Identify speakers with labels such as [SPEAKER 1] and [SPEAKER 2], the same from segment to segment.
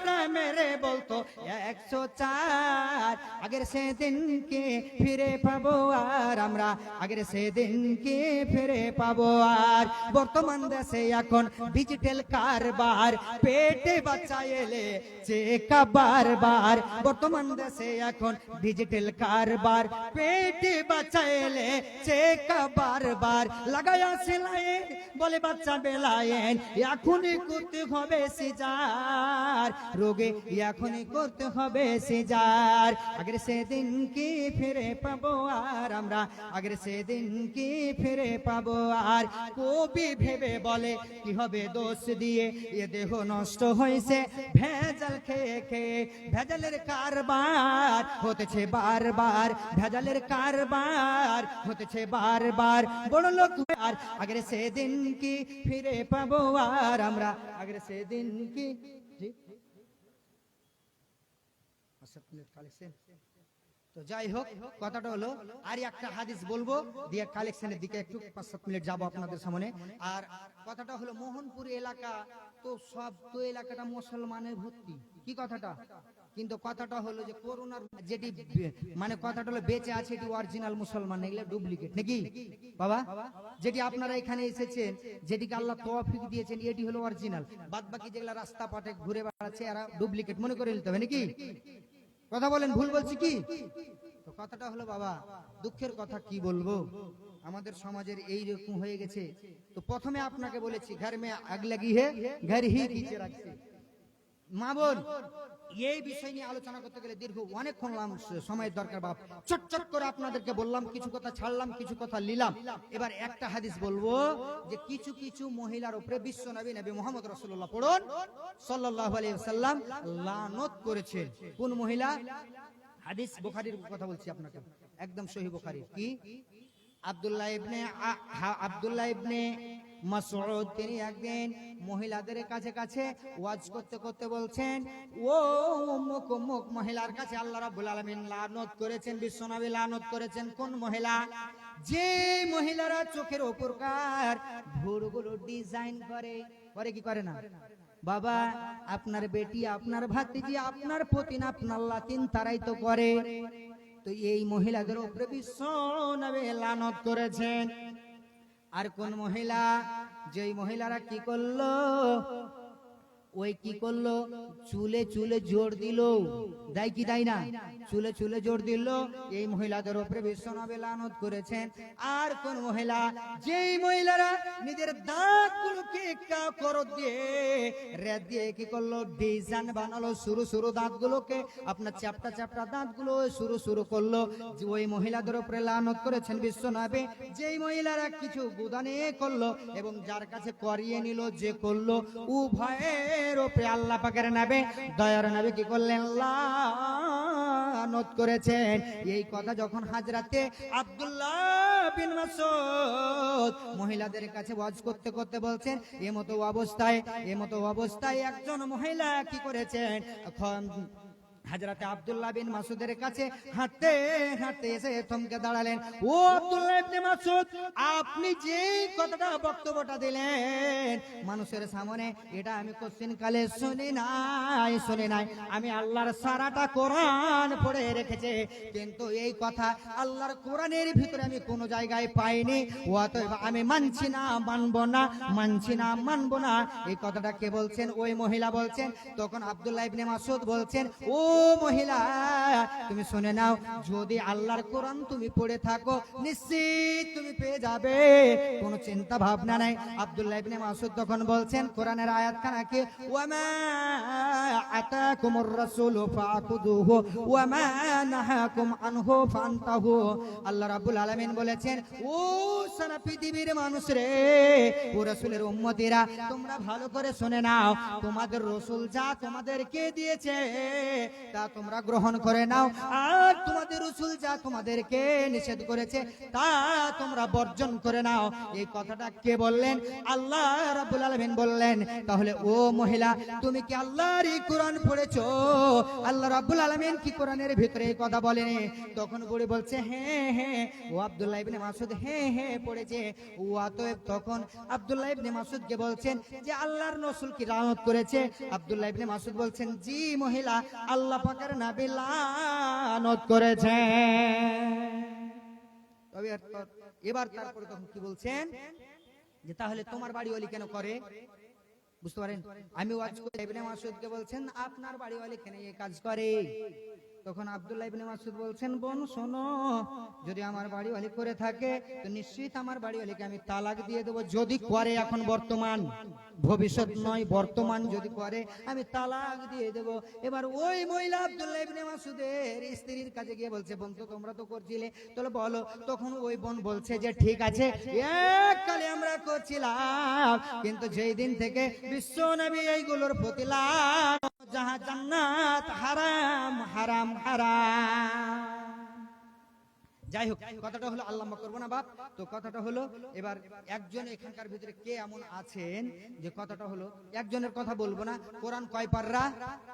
[SPEAKER 1] ঝাঁকা মেরে বলতো 104। আগের সেদিনকে ফিরে পাবো আর আমরা, আগের সেদিনকে ফিরে পাবো আর। বর্তমান দেশে এখন ডিজিটাল কারবার, পেটে বাচ্চা এলে চেকা বারবার। বর্তমান দেশে এখন ডিজিটাল কারবার, পেটে বাচ্চা এলে চেকা বারবার। লাগায়া সেলাইন বলে বাচ্চা বেলায়েন, এখনই করতে হবে সিজার রোগে, এখনই করতে হবে সিজার। আগের সেদিন কি ফিরে পাবো আর আমরা, আগের সেদিন কি ফিরে পাবো আর। কবি ভেবে বলে কি হবে দোষ দিয়ে, এ দেহ নষ্ট হয়েছে ভেজাল খেয়ে খেয়ে। ভেজালের কারবার হতেছে বারবার, ভেজালের কারবার হতেছে বারবার। বড় লোক আর আগের সেদিন কি ফিরে পাবো আর আমরা, আগের সেদিন কি। তো যাই হোক, কথাটা হলো আর একটা হাদিস বলবো দিয়ে কালেকশনের দিকে একটু 5-7 মিনিট যাবো আপনাদের সামনে। আর কথাটা হলো মোহনপুর এলাকা তো সব তো এলাকাটা মুসলমানের ভর্তি, কি কথাটা? কিন্তু কথাটা হলো যে করোনার যেটি মানে কথাটা হলো বেঁচে আছে এটি অরিজিনাল মুসলমান, এগুলো ডুপ্লিকেট নাকি বাবা? যেটি আপনারা এখানে এসেছেন, যেটিকে আল্লাহ তৌফিক দিয়েছেন, এটি হলো অরিজিনাল। বাদ বাকি যেগুলা রাস্তা পাটে ঘুরে বেড়াচ্ছে এরা ডুপ্লিকেট মনে করে নিতে হবে নাকি? কথা বলেন, ভুল বলছি কি? তো কথাটা হলো বাবা, দুঃখের কথা কি বলবো, আমাদের সমাজের এই রকম হয়ে গেছে। তো প্রথমে আপনাকে বলেছি ঘর মে আগ লাগি হে ঘর হি খিচে রাখছে। মা বোন, এই বিষয় নিয়ে আলোচনা করতে গেলে দীর্ঘ অনেকক্ষণ সময়ের দরকার বাপ। চটচট করে আপনাদেরকে বললাম, কিছু কথা ছাড়লাম, কিছু কথা নিলাম। এবার একটা হাদিস বলবো যে কিছু কিছু মহিলার উপরে বিশ্ব নবী নবী মুহাম্মদ রাসূলুল্লাহ পড়ুন সাল্লাল্লাহু আলাইহি ওয়াসাল্লাম লানত করেছেন। কোন মহিলা? হাদিস বুখারীর কথা বলছি আপনাকে, একদম সহিহ বুখারী। কি? আব্দুল্লাহ ইবনে মাসউদ তিনি একদিন মহিলাদের কাছে ওয়াজ করতে করতে বলছেন, ও অমুক অমুক মহিলার কাছে আল্লাহ রাব্বুল আলামিন লানত করেছেন, বিশ্বনবী লানত করেছেন। কোন মহিলা? যে মহিলারা চোখের উপরকার ভুরগুলো ডিজাইন করে। করে কি করে না বাবা? আপনার বেটি, আপনার ভাতিজি, আপনার পতিন, আপনার লাতিন তারাই তো করে। তো এই মহিলাদের উপরে বিশ্বনবী লানত করেছেন। আর কোন মহিলা? যেই মহিলারা কি করলো, ওই কি করলো, চুলে চুলে জোর দিল। দেয় কি দেয় না? চুলে চুলে জোর দিল, এই মহিলাদের উপরে বিশ্বনবী লানত করেছেন। আর কোন মহিলা? যেই মহিলারা নিজের দাঁতগুলোকে করদ দিয়ে রেদ দিয়ে কি করলো, ডিজাইন বানালো, সরু সরু দাঁতগুলোকে, আপনার চ্যাপটা চ্যাপটা দাঁতগুলো সরু সরু করলো, ওই মহিলাদের উপরে লানত করেছেন বিশ্বনবী। যেই মহিলারা কিছু গুদানে করলো এবং যার কাছে করিয়ে নিল, যে করলো, উভয়ের উপরে আল্লাহ পাকের নবী, দয়ার নবী কি করলেন? লানত করেছেন। এই কথা যখন হাজরাতে আব্দুল্লাহ বিন মাসউদ মহিলাদের কাছে ওয়াজ করতে করতে বলছেন, এমতো অবস্থায় একজন মহিলা কি করেছেন, হযরত আব্দুল্লাহ বিন মাসউদের কাছে হাঁটতে হাঁটতে এসে থমকে দাঁড়ালেন। ও আব্দুল্লাহ ইবনে মাসউদ, আপনি যে কথাটা বক্তব্যটা দিলেন মানুষের সামনে, এটা আমি কোশ্চেন কালে শুনি নাই। আমি আল্লাহর সারাটা কোরআন পড়ে রেখেছি, কিন্তু এই কথা আল্লাহর কোরআনের ভিতরে আমি কোনো জায়গায় পাইনি। অতএব আমি মানছি না, মানবো না। এই কথাটা কে বলছেন? ওই মহিলা বলছেন। তখন আব্দুল্লাহ ইবনে মাসউদ বলছেন, ও মহিলা, তুমি শুনে নাও, যদি আল্লাহর কোরআন তুমি পড়ে থাকো নিশ্চিত তুমি পেয়ে যাবে, কোনো চিন্তা ভাবনা নাই। আব্দুল্লাহ ইবনে মাসউদ তখন বলছেন, কোরআনের আয়াতখানা কি? ওয়ামা আতাকুমুর রাসূলু ফাখুযুহু ওয়ামা নাহাকুম আনহু ফান্তাহু। আল্লাহ রাব্বুল আলামিন বলেছেন, ও সারা পৃথিবীর মানুষ রে, ও রাসূলের উম্মতিরা, তোমরা ভালো করে শুনে নাও, তোমাদের রাসূল যা তোমাদেরকে দিয়েছে তা তোমরা গ্রহণ করে নাও, আর তোমাদের রাসূল যা তোমাদেরকে নিষেধ করেছে তা তোমরা বর্জন করে নাও। এই কথাটা কে বললেন? আল্লাহ রাব্বুল আলামিন বললেন। তাহলে ও মহিলা, তুমি কি আল্লাহর এই কোরআন পড়েছো? আল্লাহ রাব্বুল আলামিন কি কোরআনের ভিতরে এই কথা বলেনি? তখন বুড়ি বলছে হ্যাঁ হ্যাঁ। ও আব্দুল্লাহ ইবনে মাসউদ হ্যাঁ হ্যাঁ পড়েছে। ও অতএব তখন আব্দুল্লাহ ইবনে মাসউদকে বলছেন যে আল্লাহর রাসূল কি লানত করেছে? আব্দুল্লাহ ইবনে মাসউদ বলছেন জি মহিলা, আল্লাহ পাকের নবী লানত করেছে। তবে এবার তারপরে তখন কি বলছেন যে তাহলে তোমার বাড়িওয়ালি কেন করে? বুঝতে পারেন? আমি ওয়াজ করে ইবনে মাসউদকে বলছেন আপনার বাড়িওয়ালি কেন এই কাজ করে? তখন আব্দুল্লাহ ইবনে মাসউদ বলছেন বোন শোনো, যদি আমার বাড়িওয়ালি করে থাকে তো নিশ্চিত আমার বাড়িওয়ালিকে আমি তালাক দিয়ে দেবো। যদি করে, এখন বর্তমান, ভবিষ্যৎ নয়, বর্তমান যদি করে আমি তালাক দিয়ে দেব। এবার ওই মহিলা আব্দুল্লাহ ইবনে মাসউদের স্ত্রীর কাছে গিয়ে বলছে বোন তো তোমরা তো করছিলে, তাহলে বলো। তখন ওই বোন বলছে যে ঠিক আছে, এককালে আমরা করছিলাম, কিন্তু যেই দিন থেকে বিশ্ব নবী এইগুলোর প্রতি লানত, যাহা জান্নাত হারাম হারাম হারাম। যাই হোক, কথাটা হলো আল্লাহ করবো না বাপ। তো কথাটা হলো এবার একজন এখানকার ভিতরে কে এমন আছেন যে কথাটা হলো একজনের কথা বলবো না, কোরআন কয় পাররা?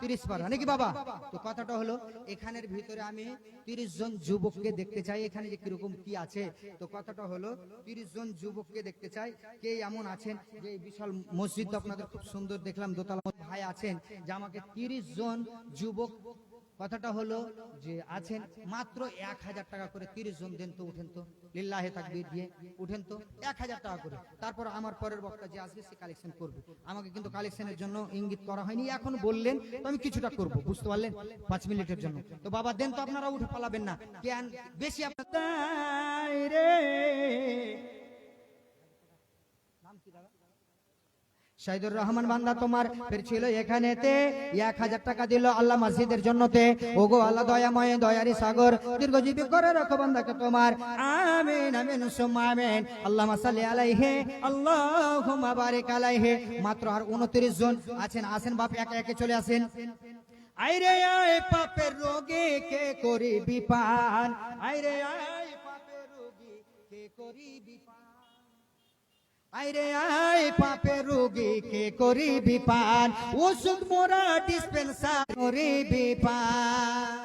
[SPEAKER 1] 30 পাররা নাকি বাবা? তো কথাটা হলো এখানের ভিতরে আমি 30 জন যুবককে দেখতে চাই, এখানে যে কিরকম কি আছে। তো কথাটা হলো 30 জন যুবককে দেখতে চাই। কে এমন আছেন যে এই বিশাল মসজিদ আপনাদের খুব সুন্দর দেখলাম, দোতলা ভাই আছেন যে আমাকে 30 জন যুবক, কথাটা হলো যে আছেন মাত্র 1000 টাকা করে 30 জন দেন তো, উঠেন তো লিল্লাহে তাকবীর দিয়ে উঠেন তো 1000 টাকা করে। তারপর আমার পরের বক্তা যে আসবে সে কালেকশন করবে। আমাকে কিন্তু কালেকশনের জন্য ইঙ্গিত করা হয়নি, এখন বললেন তো আমি কিছুটা করব, বুঝতে পারলেন? 5 মিনিটের জন্য। তো বাবা দেন তো, আপনারা উঠে পালাবেন না, কেন বেশি আপনার রে। শাহিদুর রহমান বান্দা তোমার ফের ছিল এখানেতে, 1000 টাকা দিল আল্লাহ মসজিদের জন্যতে। ওগো আল্লাহ দয়াময় দয়ারি সাগর, দীর্ঘজীবী করে রাখো বান্দাকে তোমার। আমিন আমিন সুম্মা আমিন। আল্লাহুম্মা সাল্লি আলাইহি আল্লাহুম্মা বারিক আলাইহি। মাত্র আর 29 জন আছেন। আসেন বাপ, একে একে চলে আসেন। আইরে আয় পাপের রোগে কে করিবি পান, আইরে আয় পাপের রোগে কে করিবি পান, আইরে আয় পাপের রোগী কে করিবি পান, ওষুধ মোরা ডিসপেন্সার করিবি পান।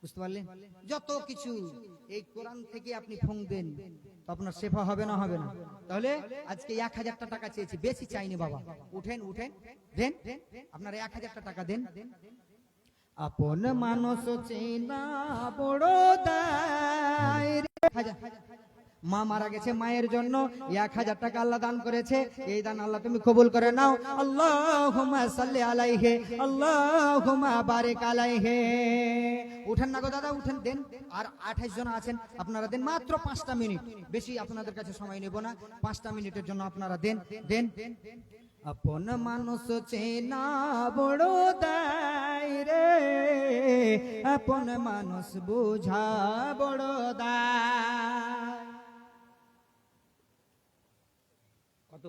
[SPEAKER 1] বুঝতে পারলেন? যত কিছু এই কোরআন থেকে আপনি ফুঁকবেন তো আপনার সেবা হবে না, হবে না? তাহলে আজকে 1000 টাকা চেয়েছি, বেশি চাইনি বাবা। উঠেন উঠেন, দেন, আপনারা 1000 টাকা দেন। আপন মানুষ চেনা বড় দায়। মা মারা গেছে, মায়ের জন্য 1000 টাকা আল্লাহ দান করেছে। এই দান আল্লাহ তুমি কবুল করে নাও। আল্লাহুম্মা সাল্লি আলাইহি আল্লাহুম্মা বারিক আলাইহি। উঠেন না গো দাদা, উঠেন, দেন। আর 28 জন আছেন, আপনারা দেন মাত্র 5টা মিনিট, বেশি আপনাদের কাছে সময় নেব না। 5টা মিনিটের জন্য আপনারা দেন দেন। আপন মানুষ চেনা বড় দায় রে, আপন মানুষ বুঝা বড় দায়। কত?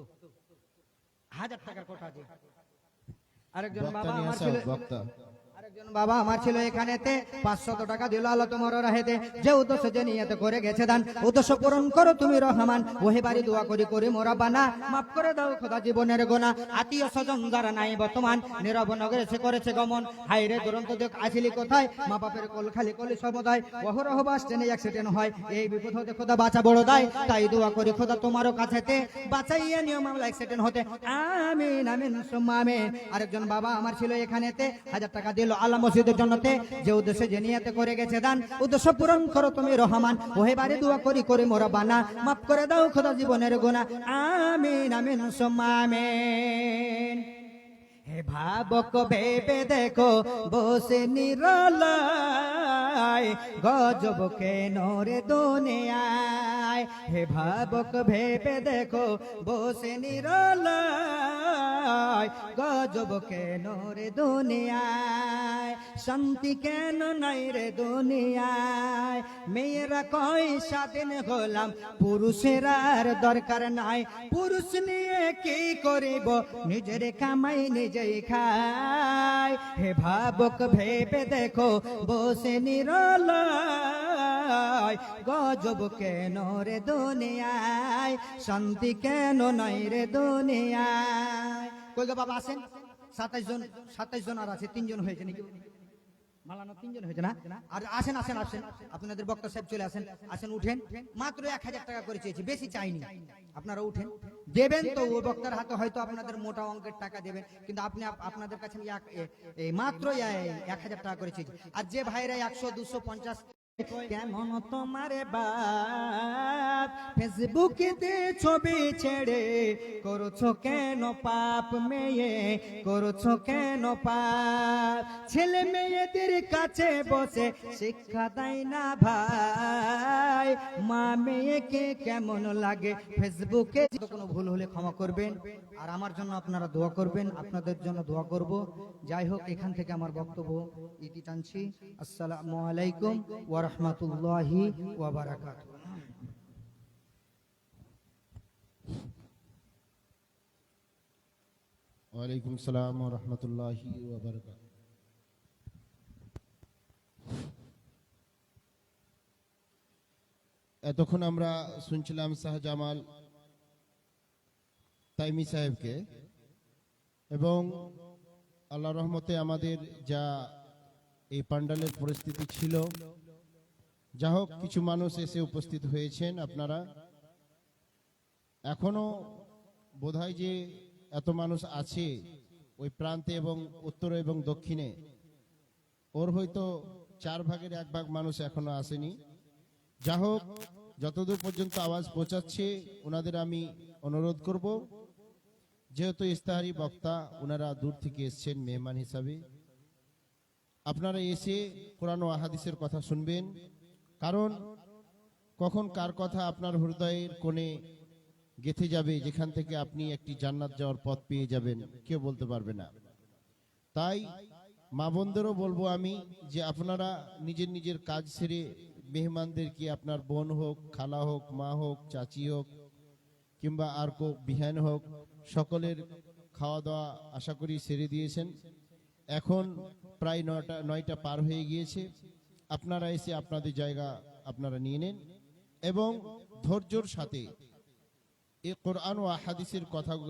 [SPEAKER 1] 1000 টাকার কোটা আছে। আরেকজন বাবা আমার ছিল, আরেকজন বাবা আমার ছিল এখানেতে 500 টাকা দিল আল্লাহ তোমার রাহেতে। যে উদ্দেশ্য যে নিয়ত করে গেছে দান, উদ্দেশ্য পূরণ করো তুমি রহমান। ওহে বাড়ি দোয়া করি করে মোরা বানা, মাফ করে দাও খোদা জীবনের গোনা। আত্মীয় স্বজন যারা নাই বর্তমান, নীরব নগরে সে করেছে গমন। হাই রে দুরন্ত দেখ আসিলি কোথায়, মা বাপের কোল খালি কলি সমুদায়। অহরহ বাস ট্রেনে অ্যাক্সিডেন্ট হয়, এই বিপদ হতে খোদা বাঁচা বড় দায়। তাই দোয়া করি খোদা তোমারও কাছেতে, বাঁচাইয়া নিও মামলা অ্যাক্সিডেন্ট হতে। আমিন আমিন সুম্মা আমিন। আরেকজন বাবা আমার ছিল এখানেতে, 1000 টাকা দিল আল্লাহ মসজিদের জন্যতে। যে উদ্দেশ্যে যে নিয়তে করে গেছে দান, উদ্দেশ্য পূরণ করো তুমি রহমান। ওহে বাড়ি দোয়া করি করে মোরা বানা, মাফ করে দাও খোদা জীবনের গুনাহ। আমিন আমিন সুম্মা আমিন। হে ভাবক ভেবে দেখো বসে নিরলায়, গজব কেন রে দুনিয়ায়। হে ভাবক ভেবে দেখো বসে নিরলায়, গজব কেন রে দুনিয়ায়, শান্তি কেন নাই রে দুনিয়ায়। মেয়েরা কয় স্বাধীন হলাম, পুরুষের আর দরকার নাই। পুরুষ নিয়ে কি করিব, নিজের কামাই নিজেই খায়। হে ভাবক ভেবে দেখো বসে নিরলয়, গজব কেন রে দুনিয়ায়, শান্তি কেন নাই রে দুনিয়ায়। কই গো বাবা আসেন, 27 জন আর আছে, 3 জন হয়েছে নাকি মালানো, 3 জন হয়েছে না? আর আসেন আসেন আসেন, আপনাদের বক্তা সাহেব চলে আসেন, আসেন উঠেন। মাত্র 1000 টাকা করে চেয়েছি, বেশি চাইনি। আপনারা উঠেন, দেবেন তো ওই বক্তার হাতে হয়তো আপনাদের মোটা অঙ্কের টাকা দেবেন, কিন্তু আপনি আপনাদের কাছে মাত্র 1000 টাকা করে চেয়েছি। আর যে ভাইরা 100 250 কেমন তোমার বাপ, ফেসবুকেতে ছবি ছেড়ে করছো কেন পাপ, মেয়ে করছো কেন পাপ। ছেলে মেয়েদের কাছে বসে শিক্ষা দেয় না ভাই, মা মেয়েকে কেমন লাগে ফেসবুকে। কোনো ভুল হলে ক্ষমা করবেন, আর আমার জন্য আপনারা দোয়া করবেন, আপনাদের জন্য দোয়া করব। যাই হোক, এখান থেকে আমার বক্তব্য ইতি টানছি। আসসালামু আলাইকুম ওয়া রাহমাতুল্লাহি ওয়া বারাকাতুহু।
[SPEAKER 2] ওয়ালাইকুম সালাম ওয়া রাহমাতুল্লাহি ওয়া বারাকাতুহু। এতক্ষণ আমরা শুনছিলাম শাহজামাল তাইমি সাহেবকে, এবং আল্লাহ রহমতে আমাদের যা এই পান্ডালের পরিস্থিতি ছিল, যা হোক কিছু মানুষ এসে উপস্থিত হয়েছেন। আপনারা এখনো বোধহয় যে এত মানুষ আছে ওই প্রান্তে এবং উত্তর এবং দক্ষিণে, ওর হয়তো 4 ভাগের 1 ভাগ মানুষ এখনো আসেনি। যা হোক, যতদূর পর্যন্ত আওয়াজ পৌঁছাচ্ছে ওনাদের আমি অনুরোধ করব, যেহেতু ইস্তাহারি বক্তা ওনারা দূর থেকে এসছেন মেহমান হিসাবে, আপনারা এসে কোরআন ও হাদিসের কথা শুনবেন। কারণ কখন কার কথা আপনার হৃদয়ের কোণে গেঁথে যাবে, যেখান থেকে আপনি একটি জান্নাত যাওয়ার পথ পেয়ে যাবেন, কেউ বলতে পারবে না। তাই মা বোনদেরও বলবো আমি, যে আপনারা নিজের নিজের কাজ সেরে মেহমানদেরকে, আপনার বোন হোক, খালা হোক, মা হোক, চাচি হোক, কিংবা আর কেউ বিহান হোক, সকলের খাওয়া দাওয়া আশা করি সেরে দিয়েছেন। এখন প্রায় 9টা পার হয়ে গিয়েছে। আপনারা এসে আপনাদের জায়গা আপনারা নিয়ে নেন এবং ধৈর্যের সাথে এই কোরআন ও হাদিসের কথাগুলো